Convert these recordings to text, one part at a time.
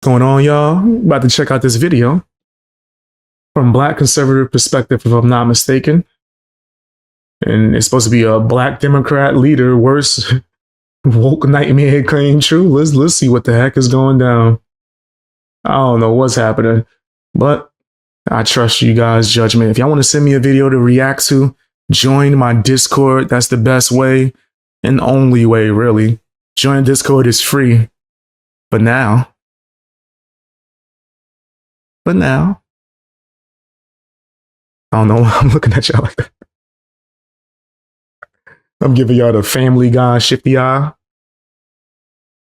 going on, y'all? About to check out this video from Black conservative perspective, if I'm not mistaken. And it's supposed to be a Black Democrat leader, worst woke nightmare came true. Let's see what the heck is going down. I don't know what's happening, but I trust you guys' judgment. If y'all want to send me a video to react to, join my Discord. That's the best way and only way, really. Join Discord is free. But now, I don't know why I'm looking at y'all like that. I'm giving y'all the Family Guy shifty eye.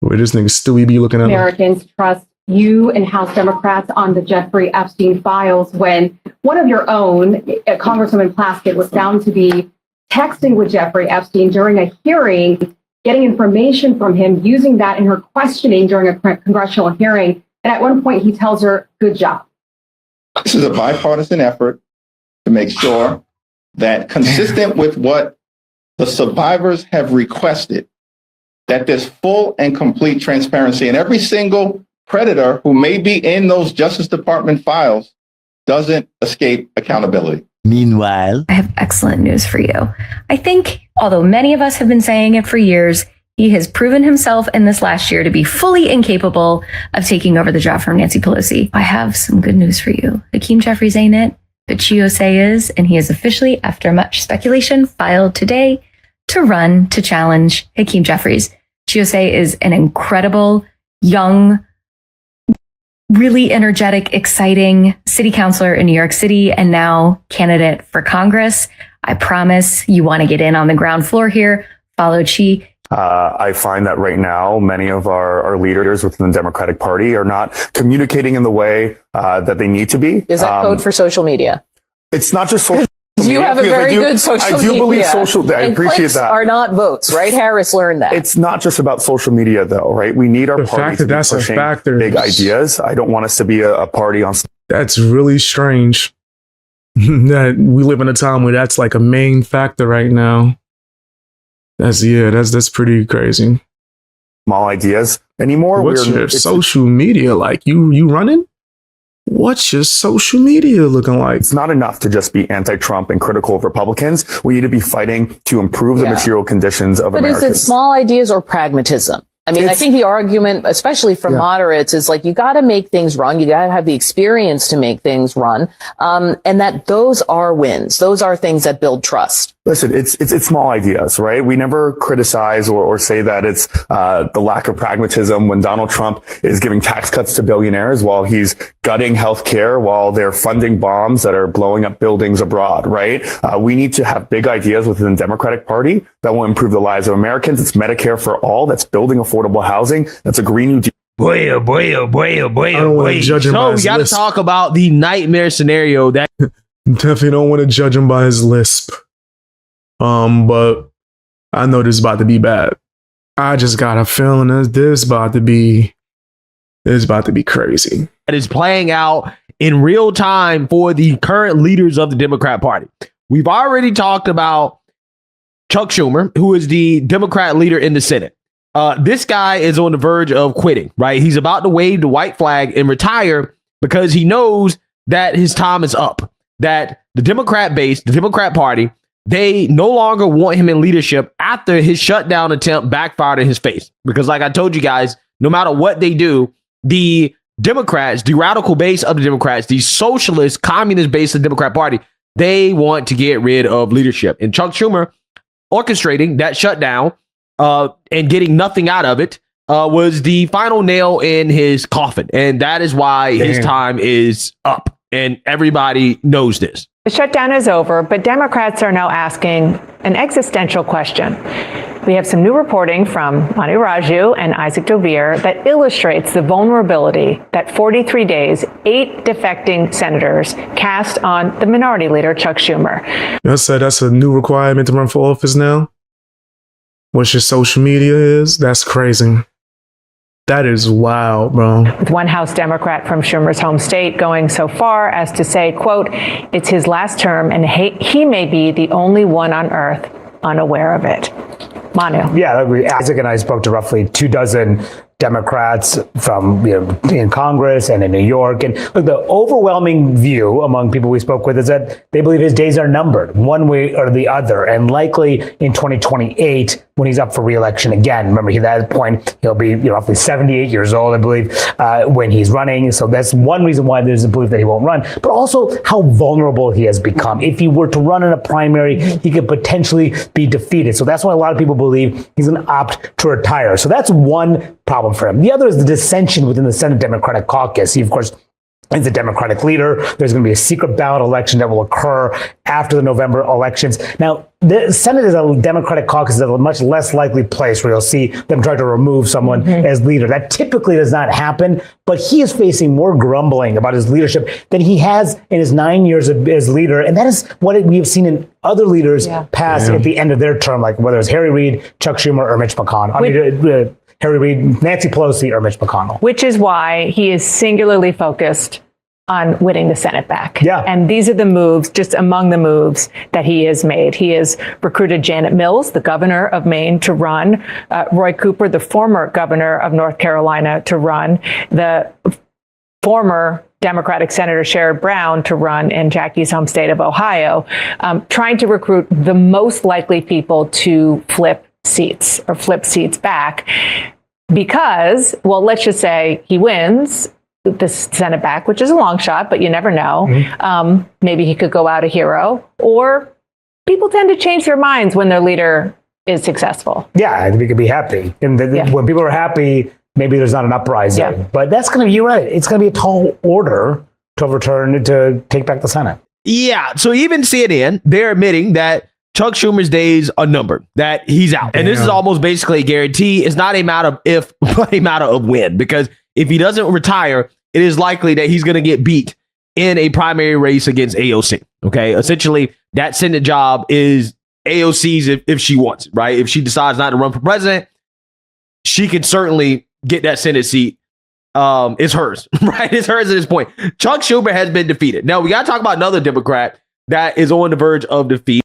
Where this nigga Stewie be looking at Americans trust you and House Democrats on the Jeffrey Epstein files when one of your own, Congresswoman Plaskett, was found to be texting with Jeffrey Epstein during a hearing, getting information from him, using that in her questioning during a congressional hearing. And at one point, he tells her, "Good job." This is a bipartisan effort to make sure that, consistent with what the survivors have requested, that there's full and complete transparency, and every single predator who may be in those Justice Department files doesn't escape accountability. Meanwhile, I have excellent news for you. I think, although many of us have been saying it for years, he has proven himself in this last year to be fully incapable of taking over the job from Nancy Pelosi. I have some good news for you. Hakeem Jeffries ain't it, but Chiosei is, and he is officially, after much speculation, filed today to run to challenge Hakeem Jeffries. Chiosei is an incredible, young, really energetic, exciting city councilor in New York City and now candidate for Congress. I promise you want to get in on the ground floor here. Follow Chi. I find that right now, many of our leaders within the Democratic Party are not communicating in the way that they need to be. Is that code for social media? It's not just social. You have a very good social media. I do believe social. I appreciate that. Are not votes, right? Harris learned that. It's not just about social media, though, right? We need our party to be pushing big ideas. I don't want us to be a party on. That's really strange. That we live in a time where that's like a main factor right now. That's pretty crazy. Small ideas anymore. What's your social media like? You running? What's your social media looking like? It's not enough to just be anti-Trump and critical of Republicans. We need to be fighting to improve the material conditions of Americans. But is it small ideas or pragmatism? I mean, I think the argument, especially from moderates, is like, you got to make things run. You got to have the experience to make things run. And that those are wins. Those are things that build trust. Listen, it's small ideas, right? We never criticize or say that it's the lack of pragmatism when Donald Trump is giving tax cuts to billionaires while he's gutting healthcare, while they're funding bombs that are blowing up buildings abroad, right? We need to have big ideas within the Democratic Party that will improve the lives of Americans. It's Medicare for all. That's building affordable housing. That's a Green New Deal. boy. I don't want to judge him by his we got to talk about the nightmare scenario that definitely don't want to judge him by his lisp. But I know this is about to be bad. I just got a feeling that this is about to be crazy. that is playing out in real time for the current leaders of the Democrat Party. We've already talked about Chuck Schumer, who is the Democrat leader in the Senate. This guy is on the verge of quitting, right? He's about to wave the white flag and retire because he knows that his time is up, that the Democrat base, the Democrat Party, they no longer want him in leadership after his shutdown attempt backfired in his face. Because like I told you guys, no matter what they do, the Democrats, the radical base of the Democrats, the socialist, communist base of the Democrat Party, they want to get rid of leadership. And Chuck Schumer orchestrating that shutdown and getting nothing out of it was the final nail in his coffin. And that is why his time is up. And everybody knows this. The shutdown is over, but Democrats are now asking an existential question. We have some new reporting from Manu Raju and Isaac Dovere that illustrates the vulnerability that 43 days, 8 defecting senators cast on the minority leader, Chuck Schumer. That's a new requirement to run for office now? What your social media is? That's crazy. That is wild, bro. With one House Democrat from Schumer's home state going so far as to say, quote, it's his last term and he may be the only one on earth unaware of it. Manu. Yeah, Isaac and I spoke to roughly 24 Democrats from in Congress and in New York. And look, the overwhelming view among people we spoke with is that they believe his days are numbered one way or the other. And likely in 2028, when he's up for re-election again, remember, at that point, he'll be roughly 78 years old, I believe, when he's running. So that's one reason why there's a belief that he won't run, but also how vulnerable he has become. If he were to run in a primary, he could potentially be defeated. So that's why a lot of people believe he's going to opt to retire. So that's one problem for him. The other is the dissension within the Senate Democratic caucus. He, of course, is the Democratic leader. There's going to be a secret ballot election that will occur after the November elections. Now, the Senate is a Democratic caucus is a much less likely place where you'll see them try to remove someone as leader. That typically does not happen, but he is facing more grumbling about his leadership than he has in his 9 years as leader. And that is what we have seen in other leaders pass at the end of their term, like whether it's Harry Reid, Chuck Schumer, or Mitch McConnell. Harry Reid, Nancy Pelosi, or Mitch McConnell. Which is why he is singularly focused on winning the Senate back. Yeah. And these are the moves, just among the moves that he has made. He has recruited Janet Mills, the governor of Maine, to run, Roy Cooper, the former governor of North Carolina, to run, the former Democratic Senator Sherrod Brown to run in Jackie's home state of Ohio, trying to recruit the most likely people to flip seats back because, well, let's just say he wins the Senate back, which is a long shot, but you never know. Maybe he could go out a hero, or people tend to change their minds when their leader is successful. Yeah, I think we could be happy. And when people are happy, maybe there's not an uprising. Yeah. But that's going to be, you're right, it's going to be a tall order to overturn, to take back the Senate. Yeah, so even CNN, they're admitting that Chuck Schumer's days are numbered, that he's out. And this is almost basically a guarantee. It's not a matter of if, but a matter of when. Because if he doesn't retire, it is likely that he's going to get beat in a primary race against AOC. Okay, essentially, that Senate job is AOC's if she wants it, right? If she decides not to run for president, she can certainly get that Senate seat. It's hers, right? It's hers at this point. Chuck Schumer has been defeated. Now, we got to talk about another Democrat that is on the verge of defeat.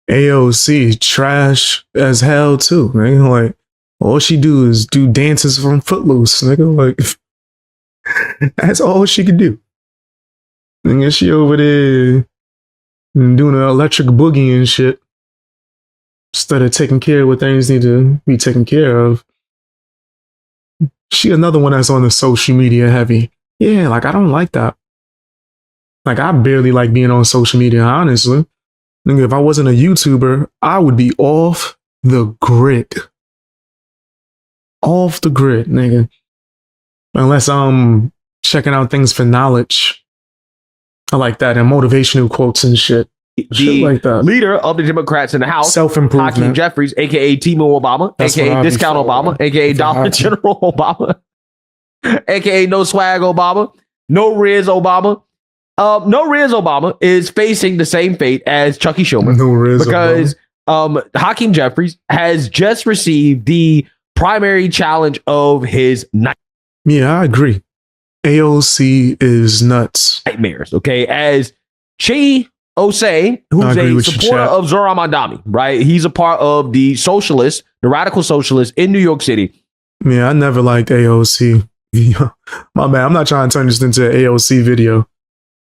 AOC trash as hell too, man. Like, all she do is do dances from Footloose, nigga. Like, that's all she can do. And she over there doing an electric boogie and shit instead of taking care of what things need to be taken care of. She another one that's on the social media heavy. Yeah, like, I don't like that. Like, I barely like being on social media, honestly. Nigga, if I wasn't a YouTuber, I would be off the grid. Off the grid, nigga. Unless I'm checking out things for knowledge. I like that, and motivational quotes and shit. Shit like that. Leader of the Democrats in the House, self-improvement, Hakeem Jeffries, aka Timo Obama, aka Discount Obama, aka Dollar General Obama, aka No Swag Obama, No Riz Obama. No Riz Obama is facing the same fate as Chucky Schumer. No Riz because Hakeem Jeffries has just received the primary challenge of his night. Yeah, I agree. AOC is nuts. Nightmares, okay? As Chi Osei, who's a supporter of Zohran Mamdani, right? He's a part of the socialists, the radical socialists in New York City. Yeah, I never liked AOC. My man, I'm not trying to turn this into an AOC video.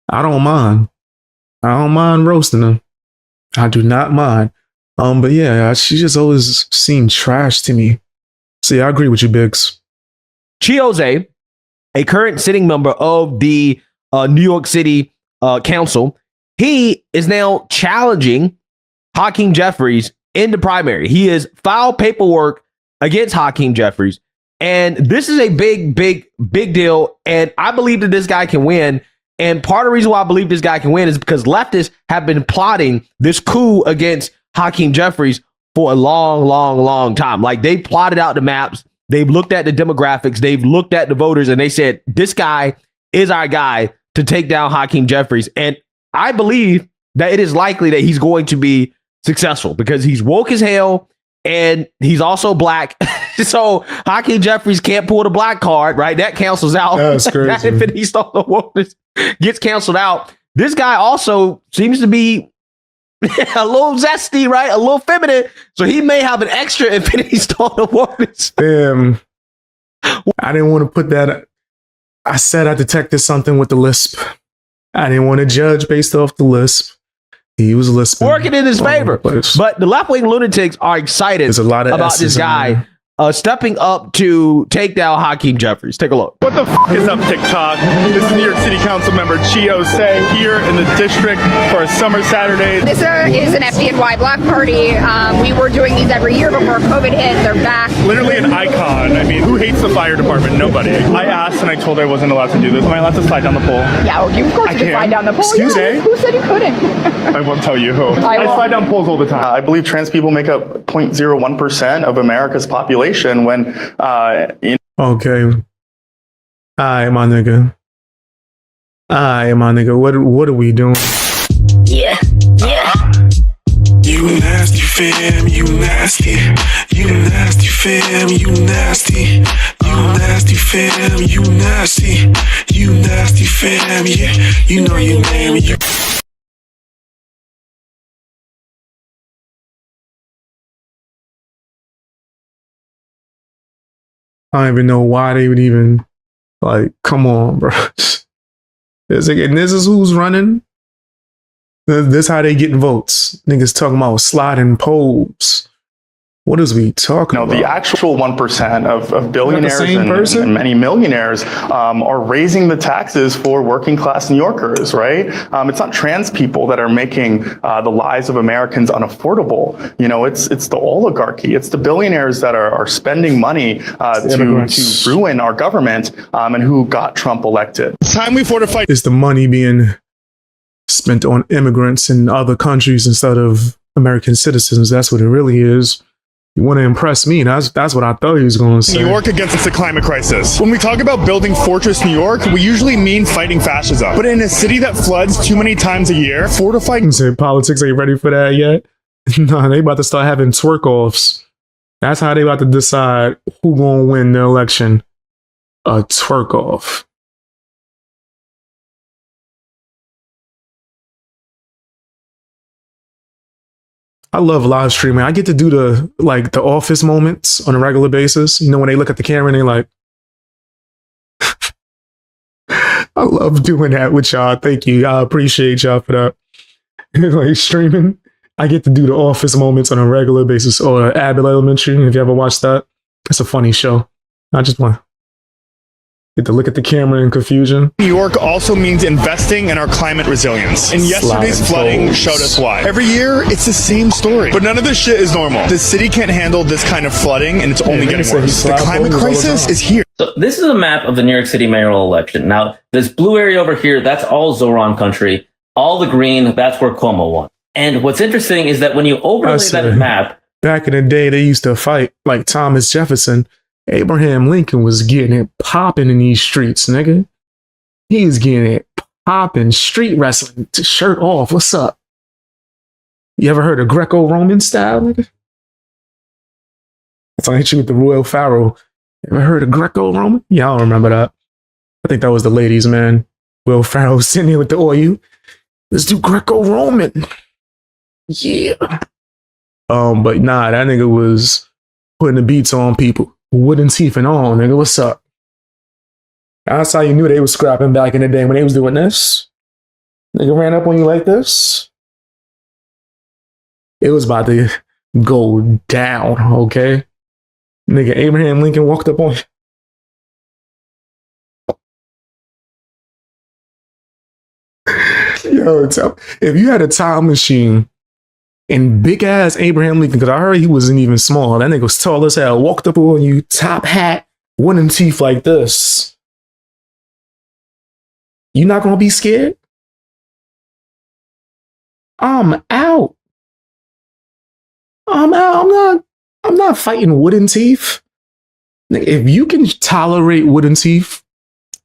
I don't mind. I don't mind roasting them. I do not mind. But yeah, she just always seemed trash to me. So yeah, I agree with you, Biggs. Chi Osei, a current sitting member of the New York City Council, he is now challenging Hakeem Jeffries in the primary. He has filed paperwork against Hakeem Jeffries. And this is a big deal. And I believe that this guy can win. And part of the reason why I believe this guy can win is because leftists have been plotting this coup against Hakeem Jeffries for a long time. Like, they plotted out the maps. They've looked at the demographics. They've looked at the voters, and they said, this guy is our guy to take down Hakeem Jeffries. And I believe that it is likely that he's going to be successful because he's woke as hell and he's also black. So Hakeem Jeffries can't pull the black card, right? That cancels out. That's crazy. That Infinity Stone of Wokeness gets canceled out. This guy also seems to be a little zesty, right? A little feminine. So he may have an extra Infinity Stone of Wokeness. Damn. I didn't want to put that. I said I detected something with the lisp. I didn't want to judge based off the lisp. He was lisping. Working in his favor. But the left-wing lunatics are excited There's a lot of about S's this guy stepping up to take down Hakeem Jeffries. Take a look. What the is up, TikTok? This is New York City Council member Chio Say here in the district for a summer Saturday. This is an FDNY block party. We were doing these every year before COVID hit. They're back. Literally an icon. I mean, who hates the fire department? Nobody. I asked and I told her I wasn't allowed to do this. Am I allowed to slide down the pole? Yeah, well, of course you can slide down the pole. Excuse me? Who said you couldn't? I won't tell you who. I slide down poles all the time. I believe trans people make up 0.01% of America's population when, Okay. Alright, my nigga. What are we doing? Yeah. You nasty fam, you nasty. You nasty fam, you nasty. You nasty fam, you nasty. You nasty fam, yeah. You know your name. You. I don't even know why they would even, like, come on, bro. And this is who's running. This how they getting votes. Niggas talking about sliding poles. What is we talking about? the actual 1% of billionaires and many millionaires are raising the taxes for working class New Yorkers, right? It's not trans people that are making the lives of Americans unaffordable. You know, it's the oligarchy. It's the billionaires that are spending money to ruin our government and who got Trump elected. It's time we fortify. It's the money being spent on immigrants in other countries instead of American citizens. That's what it really is. You want to impress me? That's what I thought he was going to say. New York against the climate crisis. When we talk about building Fortress New York, we usually mean fighting fascism. But in a city that floods too many times a year, fortifying... Say politics ain't ready for that yet. No, they about to start having twerk-offs. That's how they about to decide who going to win the election. A twerk-off. I love live streaming. I get to do the office moments on a regular basis. You know, when they look at the camera and they like, I love doing that with y'all. Thank you. I appreciate y'all for that. Like streaming, I get to do the office moments on a regular basis. Or Abbott Elementary, if you ever watched that. It's a funny show. I just want get to look at the camera in confusion. New York also means investing in our climate resilience. And yesterday's flooding showed us why. Every year, it's the same story. But none of this shit is normal. The city can't handle this kind of flooding, and it's only getting worse. The climate crisis is here. So this is a map of the New York City mayoral election. Now, this blue area over here, that's all Zoran country. All the green, that's where Cuomo won. And what's interesting is that when you overlay that map... Back in the day, they used to fight like Thomas Jefferson. Abraham Lincoln was getting it popping in these streets, nigga. He's getting it popping, street wrestling, shirt off. What's up? You ever heard of Greco-Roman style, nigga? That's why I hit you with the Royal Pharaoh. Ever heard of Greco-Roman? Yeah, I don't remember that. I think that was the ladies, man. Will Pharaoh sitting here with the oil. Let's do Greco-Roman. Yeah. But nah, that nigga was putting the beats on people. Wooden teeth and all, nigga. What's up? That's how you knew they was scrapping back in the day when they was doing this. Nigga ran up on you like this. It was about to go down, okay? Nigga, Abraham Lincoln walked up on you. Yo, if you had a time machine and big ass Abraham Lincoln, because I heard he wasn't even small. That nigga was tall as hell. Walked up on you, top hat, wooden teeth like this. You not gonna be scared? I'm out. I'm not fighting wooden teeth. If you can tolerate wooden teeth,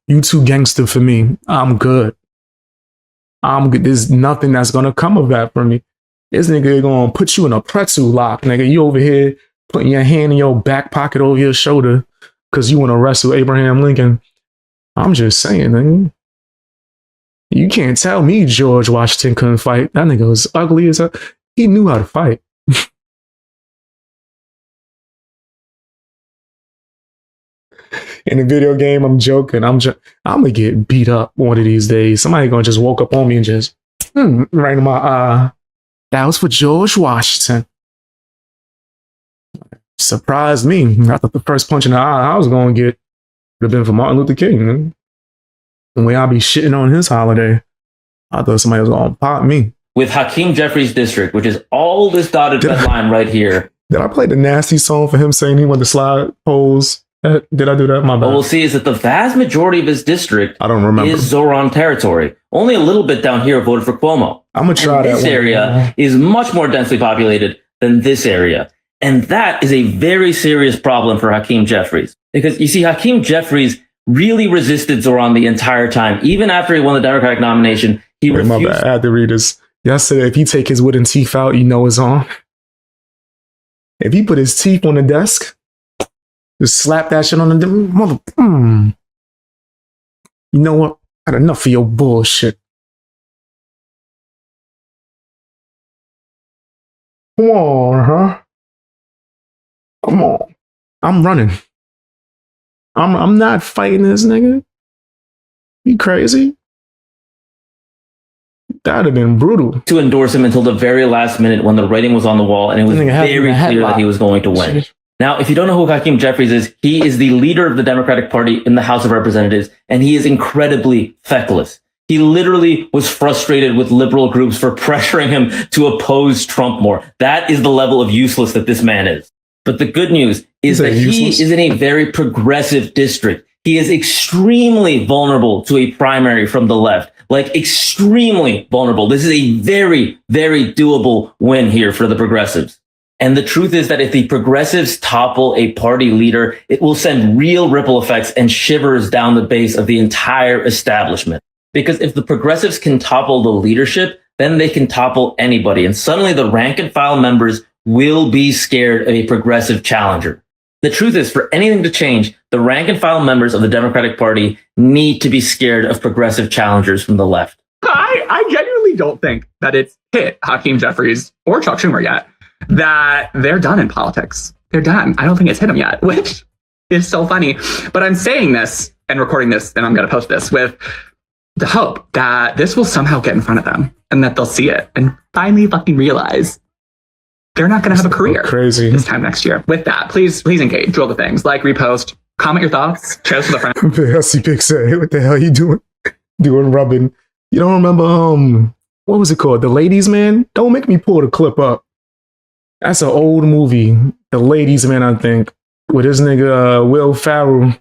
you too gangster for me. I'm good. There's nothing that's gonna come of that for me. This nigga gonna put you in a pretzel lock, nigga. You over here putting your hand in your back pocket over your shoulder because you want to wrestle Abraham Lincoln. I'm just saying, nigga. You can't tell me George Washington couldn't fight. That nigga was ugly as hell. He knew how to fight. in a video game. I'm joking. I'm gonna get beat up one of these days. Somebody gonna just walk up on me and just right in my eye. That was for George Washington. Surprised me. I thought the first punch in the eye I was gonna get would have been for Martin Luther King. The way I be shitting on his holiday, I thought somebody was gonna pop me. With Hakeem Jeffries' district, which is all this dotted red line right here. Did I play the nasty song for him saying he wanted to slide pose? Did I do that? My bad. What we'll see is that the vast majority of his district I don't remember. is Zoran territory. Only a little bit down here voted for Cuomo. I'm going to try that This area is much more densely populated than this area. And that is a very serious problem for Hakeem Jeffries. Because you see, Hakeem Jeffries really resisted Zoran the entire time. Even after he won the Democratic nomination, he refused. My bad. I had to read this. Yesterday, if he take his wooden teeth out, you know it's on. If he put his teeth on the desk, just slap that shit on the mother. You know what? I had enough of your bullshit. Come on, huh? Come on. I'm running. I'm not fighting this nigga. You crazy? That'd have been brutal. To endorse him until the very last minute when the writing was on the wall and it was very clear that he was going to win. Now, if you don't know who Hakeem Jeffries is, he is the leader of the Democratic Party in the House of Representatives, and he is incredibly feckless. He literally was frustrated with liberal groups for pressuring him to oppose Trump more. That is the level of useless that this man is. But the good news is that he is in a very progressive district. He is extremely vulnerable to a primary from the left. Like, extremely vulnerable. This is a very, very doable win here for the progressives. And the truth is that if the progressives topple a party leader, it will send real ripple effects and shivers down the base of the entire establishment. Because if the progressives can topple the leadership, then they can topple anybody. And suddenly the rank and file members will be scared of a progressive challenger. The truth is, for anything to change, the rank and file members of the Democratic Party need to be scared of progressive challengers from the left. I genuinely don't think that it's hit Hakeem Jeffries or Chuck Schumer yet that they're done in politics. They're done. I don't think it's hit them yet, which is so funny. But I'm saying this and recording this, and I'm going to post this with the hope that this will somehow get in front of them and that they'll see it and finally fucking realize they're not going to have a career this time next year. With that, please engage. Do all the things. Like, repost, comment your thoughts, share this with a friend. Elsie Big say, what the hell are you doing? Doing rubbing. You don't remember, what was it called? The Ladies Man? Don't make me pull the clip up. That's an old movie. The Ladies Man, I think. Where this nigga, Will Ferrell,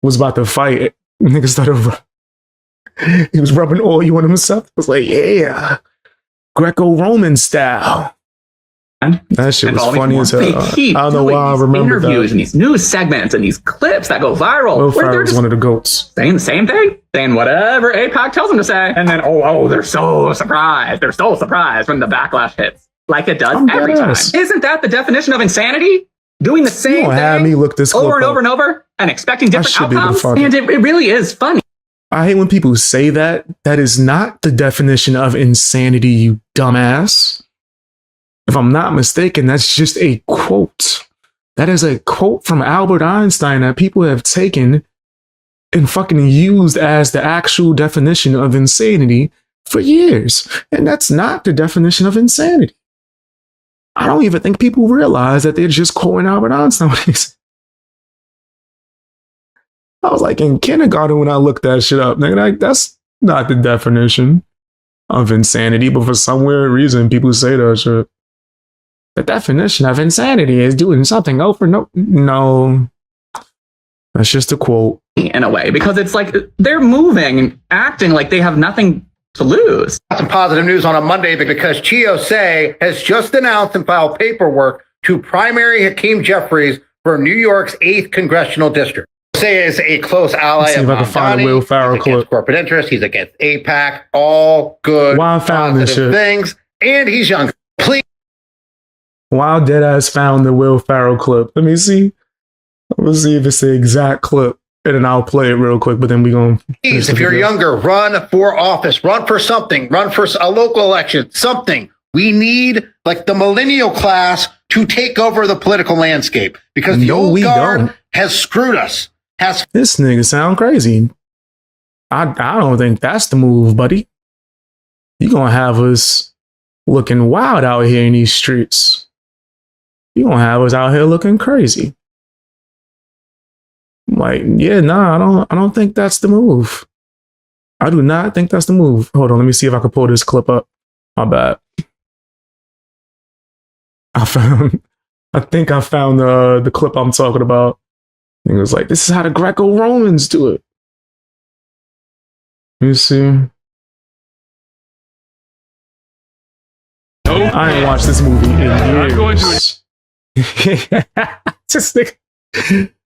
was about to fight. Nigga started, he was rubbing oil on himself. I was like, yeah, Greco-Roman style. That shit was funny as hell. I don't know why I remember interviews and these news segments and these clips that go viral. Will Ferrell's one of the goats. Saying the same thing, saying whatever AIPAC tells them to say, and then they're so surprised. They're so surprised when the backlash hits, like it does every time. Isn't that the definition of insanity? Doing the same thing me look this over and over and over and expecting different outcomes, and it really is funny. I hate when people say that. That is not the definition of insanity, you dumbass. If I'm not mistaken, that's just a quote. That is a quote from Albert Einstein that people have taken and fucking used as the actual definition of insanity for years. And that's not the definition of insanity. I don't even think people realize that they're just quoting Albert Einstein. I was like in kindergarten when I looked that shit up. Nigga, like, that's not the definition of insanity, but for some weird reason, people say that shit. The definition of insanity is doing something over and over. No, that's just a quote. In a way, because it's like they're moving and acting like they have nothing to lose. Some positive news on a Monday because Chiosei has just announced and filed paperwork to primary Hakeem Jeffries for New York's 8th congressional district. Chiosei is a close ally of Will Ferrell clip. Corporate interest. He's against AIPAC. All good, positive things, and he's young. Please. Wow, Deadass found the Will Ferrell clip. Let me see. Let's see if it's the exact clip, and then I'll play it real quick. But then we're going to. Please, if you're younger, run for office, run for something, run for a local election, something. We need like the millennial class to take over the political landscape because the old guard has screwed us. has This nigga sound crazy. I don't think that's the move, buddy. You gonna have us looking wild out here in these streets. You gonna have us out here looking crazy. Like, yeah, nah, I don't think that's the move. I do not think that's the move. Hold on, let me see if I can pull this clip up. My bad. I think I found the clip I'm talking about. It was like, this is how the Greco-Romans do it. Let me see. I ain't watched this movie in years. Just think,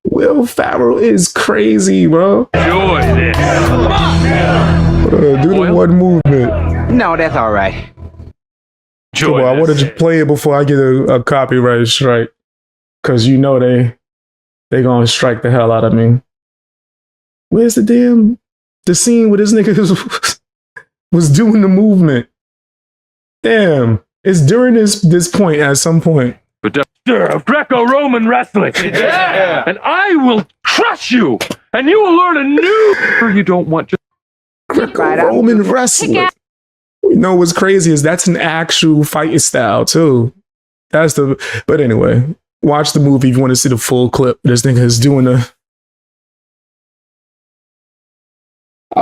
Will Ferrell is crazy, bro. Enjoy this. Do the one movement. No, that's all right. Come on, I wanted to play it before I get a copyright strike, because you know they gonna strike the hell out of me. Where's the scene where this nigga was doing the movement? Damn, it's during this point at some point. But of Greco-Roman wrestling. Yeah. And I will crush you, and you will learn a new. You don't want to. Greco-Roman wrestling. You know what's crazy is that's an actual fighting style too. But anyway, watch the movie if you want to see the full clip. This nigga is doing I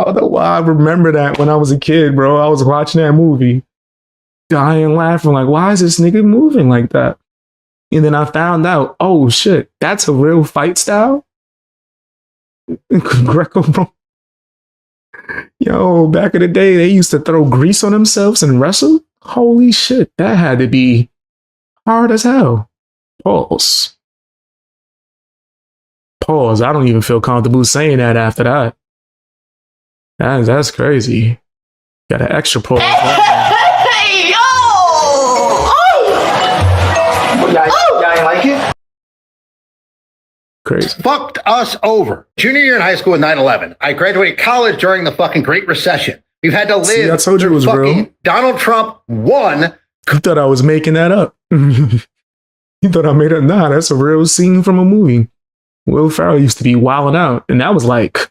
don't know why I remember that when I was a kid, bro. I was watching that movie, dying laughing, like, why is this nigga moving like that? And then I found out, oh shit, that's a real fight style? Greco-Roman. Yo, back in the day, they used to throw grease on themselves and wrestle? Holy shit, that had to be hard as hell. Pause. I don't even feel comfortable saying that after that. That's crazy. Got an extra pause. Hey, yo! Y'all ain't like it? Crazy. Fucked us over. Junior year in high school with 9/11. I graduated college during the fucking Great Recession. We've had to live. See, I told you it was real. Donald Trump won. You thought I was making that up. You thought I made it? Nah, that's a real scene from a movie. Will Ferrell used to be wilding out, and that was like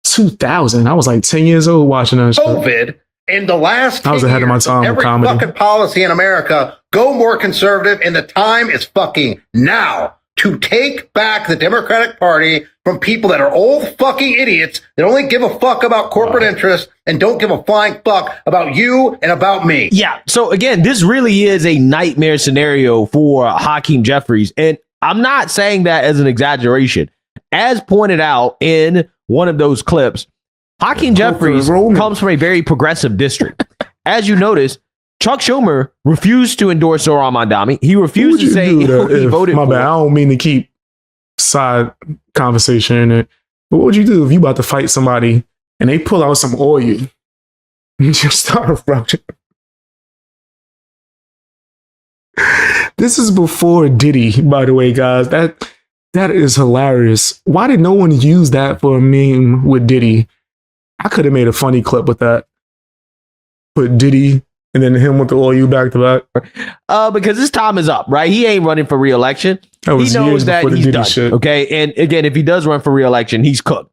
2000. I was like 10 years old watching that shit. COVID. In the last I was ahead of my time with every comedy. fucking policy in America go more conservative, and the time is fucking now to take back the Democratic Party from people that are old fucking idiots that only give a fuck about corporate interests and don't give a flying fuck about you and about me. Yeah. So again, this really is a nightmare scenario for Hakeem Jeffries. And I'm not saying that as an exaggeration. As pointed out in one of those clips, Hakeem Jeffries comes from a very progressive district. As you notice, Chuck Schumer refused to endorse Zoran Mondami. He refused to say he voted for. My bad. I don't mean to keep side conversation in it. But what would you do if you about to fight somebody and they pull out some oil and you start rubbing? This is before Diddy, by the way, guys. That is hilarious. Why did no one use that for a meme with Diddy? I could have made a funny clip with that. Put Diddy and then him with the oil back to back. Because his time is up, right? He ain't running for re-election. He knows that he's done. Shit. Okay, and again, if he does run for re-election, he's cooked.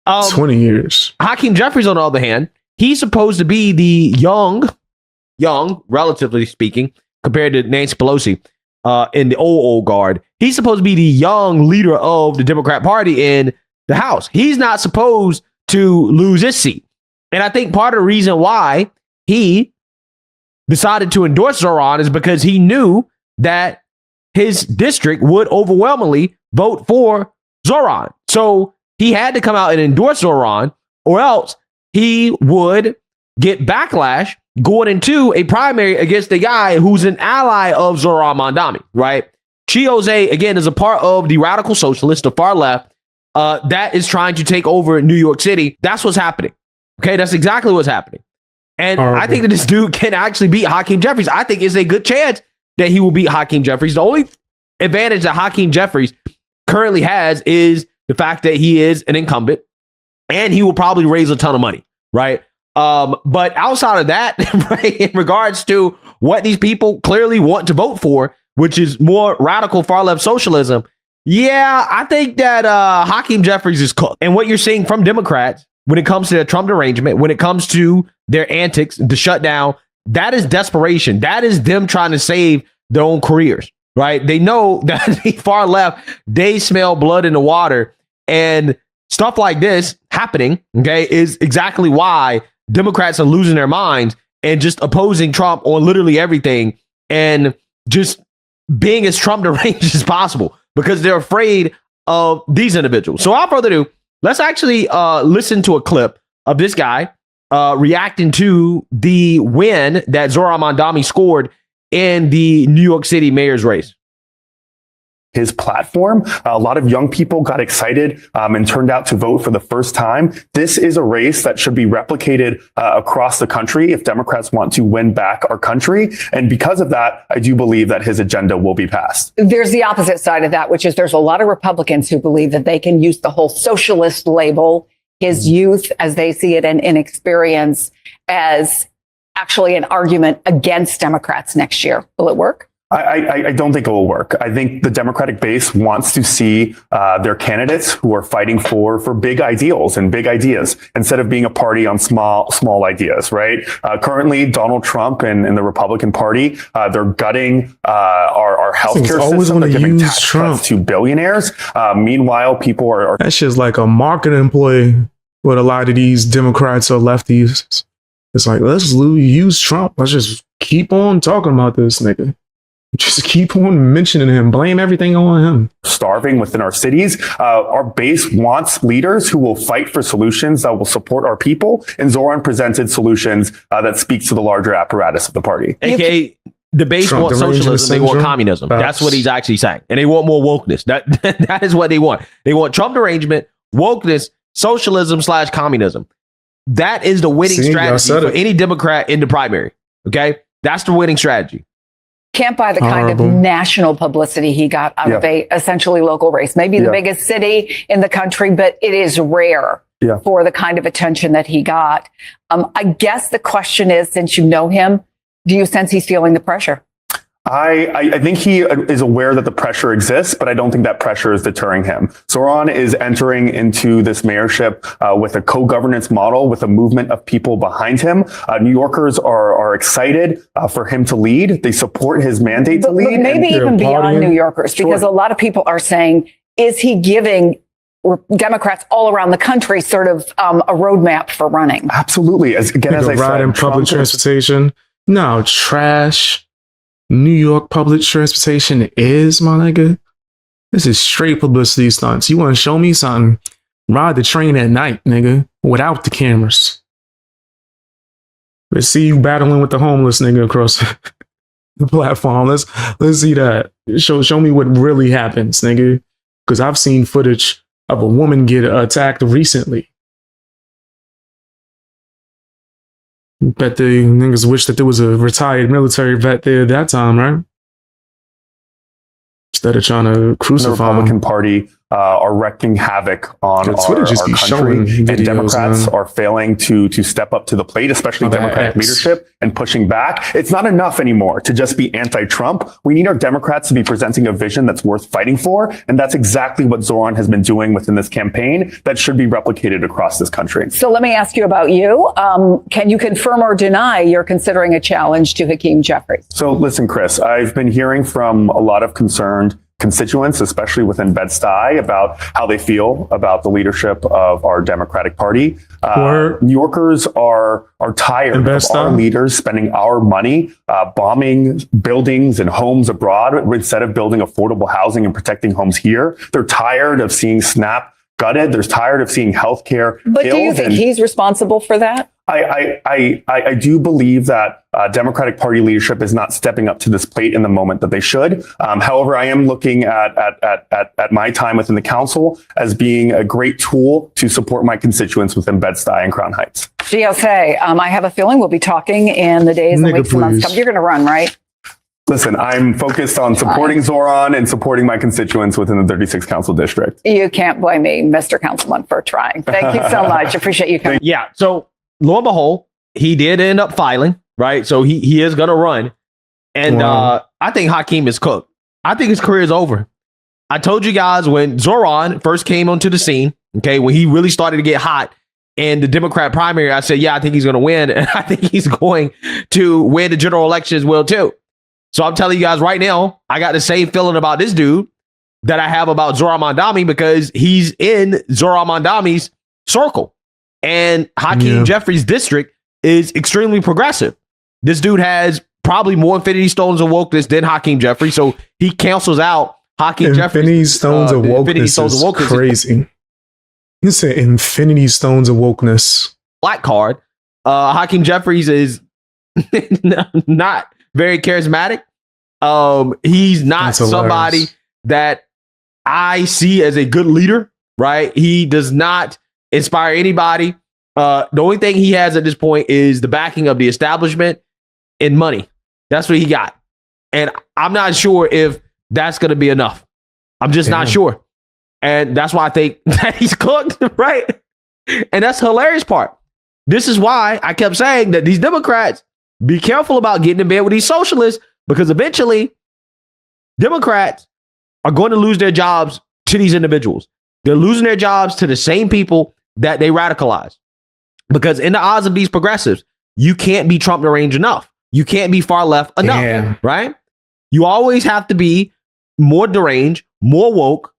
20 years. Hakeem Jeffries, on the other hand, he's supposed to be the young, relatively speaking, compared to Nancy Pelosi in the old guard. He's supposed to be the young leader of the Democrat Party in the House. He's not supposed to lose his seat. And I think part of the reason why he decided to endorse Zoran is because he knew that his district would overwhelmingly vote for Zoran. So he had to come out and endorse Zoran, or else he would get backlash going into a primary against the guy who's an ally of Zoran Mondami, right? Chiozé, again, is a part of the radical socialists, the far left, that is trying to take over New York City. That's what's happening. Okay, that's exactly what's happening. And I think that this dude can actually beat Hakeem Jeffries. I think it's a good chance that he will beat Hakeem Jeffries. The only advantage that Hakeem Jeffries currently has is the fact that he is an incumbent and he will probably raise a ton of money, right? But outside of that, right, in regards to what these people clearly want to vote for, which is more radical far left socialism, Yeah, I think that Hakeem Jeffries is cooked. And what you're seeing from Democrats when it comes to the Trump derangement, when it comes to their antics, the shutdown, that is desperation. That is them trying to save their own careers, right? They know that the far left, they smell blood in the water. And stuff like this happening, okay, is exactly why Democrats are losing their minds and just opposing Trump on literally everything and just being as Trump deranged as possible because they're afraid of these individuals. So without further ado, let's actually listen to a clip of this guy reacting to the win that Zohran Mamdani scored in the New York City mayor's race. His platform. A lot of young people got excited and turned out to vote for the first time. This is a race that should be replicated across the country if Democrats want to win back our country. And because of that, I do believe that his agenda will be passed. There's the opposite side of that, which is there's a lot of Republicans who believe that they can use the whole socialist label, his youth as they see it and inexperience, as actually an argument against Democrats next year. Will it work? I don't think it will work. I think the Democratic base wants to see their candidates who are fighting for big ideals and big ideas instead of being a party on small ideas, right? Currently, Donald Trump and the Republican Party, they're gutting our healthcare system. They're giving tax cuts to billionaires. Meanwhile, people are... That shit's like a marketing employee with a lot of these Democrats or lefties. It's like, let's use Trump. Let's just keep on talking about this nigga. Just keep on mentioning him. Blame everything on him. Starving within our cities. Our base wants leaders who will fight for solutions that will support our people. And Zohran presented solutions that speaks to the larger apparatus of the party. AKA, the base wants socialism. They want communism. That's what he's actually saying. And they want more wokeness. That is what they want. They want Trump derangement, wokeness, socialism / communism. That is the winning strategy for any Democrat in the primary. Okay? That's the winning strategy. Can't buy the kind of national publicity he got out of a essentially local race. Maybe the biggest city in the country, but it is rare for the kind of attention that he got. I guess the question is, since you know him, do you sense he's feeling the pressure? I think he is aware that the pressure exists, but I don't think that pressure is deterring him. Zohran is entering into this mayorship with a co-governance model, with a movement of people behind him. New Yorkers are excited for him to lead. They support his mandate to lead. But maybe even beyond New Yorkers, because a lot of people are saying, is he giving Democrats all around the country sort of a roadmap for running? Absolutely. As I ride in public transportation. No, trash. New York public transportation is, my nigga. This is straight publicity stunts. You want to show me something? Ride the train at night, nigga, without the cameras. Let's see you battling with the homeless nigga across the platform. Let's see that. Show me what really happens, nigga. Because I've seen footage of a woman get attacked recently. Bet the niggas wish that there was a retired military vet there at that time, right? Instead of trying to crucify the Republican Party are wreaking havoc on our country, and Democrats are failing to step up to the plate, especially Democratic leadership, and pushing back. It's not enough anymore to just be anti-Trump. We need our Democrats to be presenting a vision that's worth fighting for, and that's exactly what Zohran has been doing within this campaign that should be replicated across this country. So let me ask you about you. Can you confirm or deny you're considering a challenge to Hakeem Jeffries? So listen, Chris, I've been hearing from a lot of concerned constituents, especially within Bed-Stuy, about how they feel about the leadership of our Democratic Party. New Yorkers are tired of our leaders spending our money bombing buildings and homes abroad instead of building affordable housing and protecting homes here. They're tired of seeing SNAP gutted. They're tired of seeing healthcare But do you think he's responsible for that? I do believe that Democratic Party leadership is not stepping up to this plate in the moment that they should. However, I am looking at my time within the council as being a great tool to support my constituents within Bed-Stuy and Crown Heights. GSA, I have a feeling we'll be talking in the days and weeks and months coming. You're going to run, right? Listen, I'm focused on supporting Zohran and supporting my constituents within the 36th Council District. You can't blame me, Mr. Councilman, for trying. Thank you so much. Appreciate you coming. Yeah, so lo and behold, he did end up filing, right? So he is going to run. And I think Hakeem is cooked. I think his career is over. I told you guys when Zoran first came onto the scene, okay, when he really started to get hot in the Democrat primary, I said, yeah, I think he's going to win. And I think he's going to win the general election as well, too. So I'm telling you guys right now, I got the same feeling about this dude that I have about Zoran Mandami because he's in Zoran Mandami's circle. And Hakeem Jeffries' district is extremely progressive. This dude has probably more Infinity Stones of wokeness than Hakeem Jeffries. So he cancels out Hakeem Jeffries. Infinity Stones of wokeness is crazy. You say Infinity Stones of wokeness. Black card. Hakeem Jeffries is not very charismatic. He's not somebody that I see as a good leader, right? He does not inspire anybody. The only thing he has at this point is the backing of the establishment and money. That's what he got. And I'm not sure if that's going to be enough. I'm just not sure. And that's why I think that he's cooked, right? And that's the hilarious part. This is why I kept saying that these Democrats, be careful about getting in bed with these socialists, because eventually Democrats are going to lose their jobs to these individuals. They're losing their jobs to the same people that they radicalize. Because in the eyes of these progressives, you can't be Trump deranged enough. You can't be far left enough, right? You always have to be more deranged, more woke,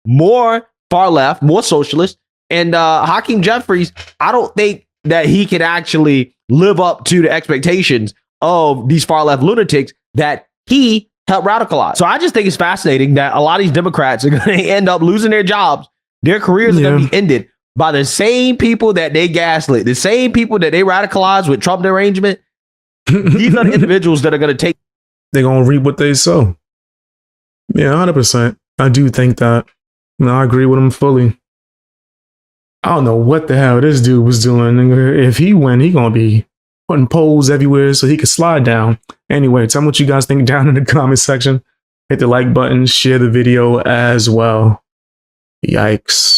more far left, more socialist. And Hakeem Jeffries, I don't think that he can actually live up to the expectations of these far left lunatics that he helped radicalize. So I just think it's fascinating that a lot of these Democrats are going to end up losing their jobs. Their careers are going to be ended by the same people that they gaslit, the same people that they radicalized with Trump derangement. These are the individuals that are going to take. They're going to reap what they sow. Yeah, 100%. I do think that. No, I agree with him fully. I don't know what the hell this dude was doing. If he win, he going to be putting poles everywhere so he could slide down. Anyway, tell me what you guys think down in the comment section. Hit the like button, share the video as well. Yikes.